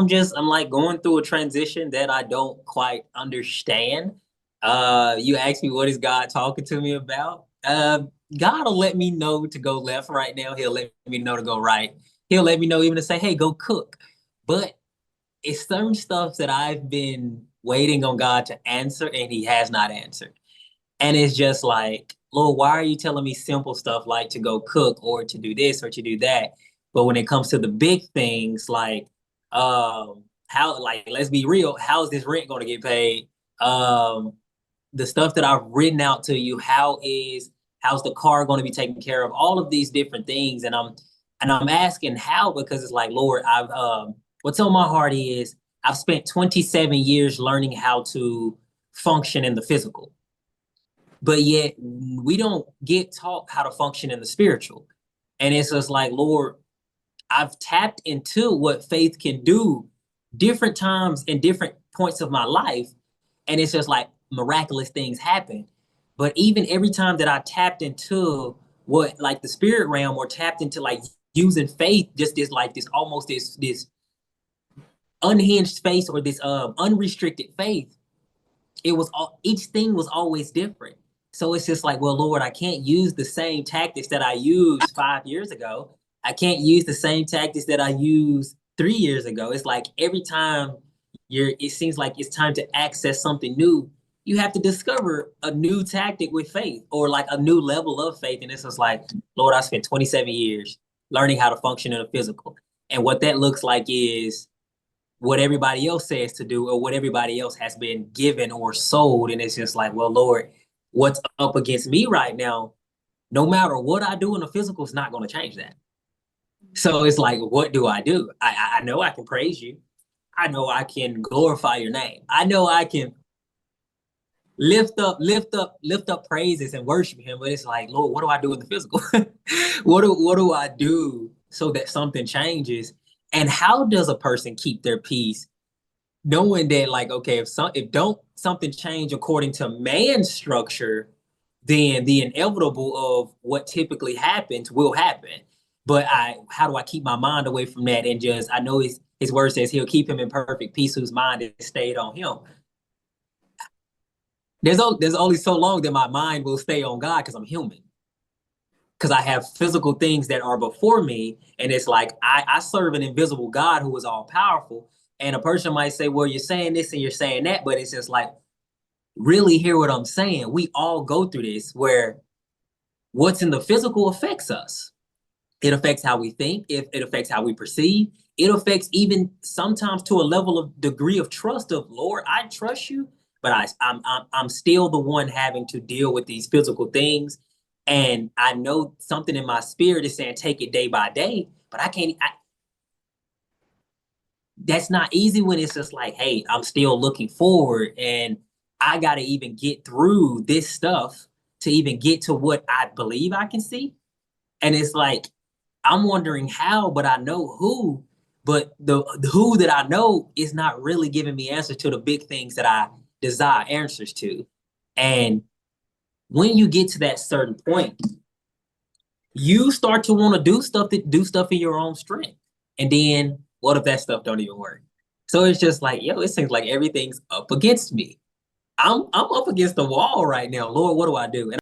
I'm like going through a transition that I don't quite understand. You asked me what is God talking to me about? God will let me know to go left right now. He'll let me know to go right. He'll let me know even to say, hey, go cook. But it's certain stuff that I've been waiting on God to answer and he has not answered. And it's just like, Lord, why are you telling me simple stuff like to go cook or to do this or to do that? But when it comes to the big things like how like let's be real, how is this rent going to get paid? Um the stuff that I've written out to you, how's the car going to be taken care of? All of these different things. And I'm asking how because it's like, Lord, I've what's on my heart is I've spent 27 years learning how to function in the physical, but yet we don't get taught how to function in the spiritual. And it's just like, Lord, I've tapped into what faith can do different times and different points of my life. And it's just like miraculous things happen. But even every time that I tapped into what like the spirit realm or tapped into like using faith, just this like this almost this unhinged faith or this unrestricted faith, it was all each thing was always different. So it's just like, well, Lord, I can't use the same tactics that I used 5 years ago. I can't use the same tactics that I used 3 years ago. It's like every time it seems like it's time to access something new, you have to discover a new tactic with faith or like a new level of faith. And it's just like, Lord, I spent 27 years learning how to function in a physical. And what that looks like is what everybody else says to do or what everybody else has been given or sold. And it's just like, well, Lord, what's up against me right now, no matter what I do in the physical, is not going to change that. So it's like, what do I do? I know I can praise you. I know I can glorify your name. I know I can lift up praises and worship him. But it's like, Lord, what do I do in the physical? What do I do so that something changes? And how does a person keep their peace knowing that like okay if don't something change according to man's structure, then the inevitable of what typically happens will happen. But I how do I keep my mind away from that and just I know his word says he'll keep him in perfect peace whose mind is stayed on him. There's only so long that my mind will stay on God because I'm human, because I have physical things that are before me. And it's like, I serve an invisible God who is all powerful. And a person might say, well, you're saying this and you're saying that. But it's just like, really hear what I'm saying. We all go through this where what's in the physical affects us. It affects how we think. It affects how we perceive. It affects even sometimes to a level of degree of trust of Lord, I trust you, but I'm still the one having to deal with these physical things. And I know something in my spirit is saying take it day by day, but I can't. That's not easy when it's just like, hey, I'm still looking forward, and I got to even get through this stuff to even get to what I believe I can see. And it's like I'm wondering how, but I know who. But the who that I know is not really giving me answers to the big things that I desire answers to. And when you get to that certain point, you start to want to do stuff in your own strength. And then what if that stuff don't even work? So it's just like, yo, it seems like everything's up against me. I'm up against the wall right now. Lord, what do I do? And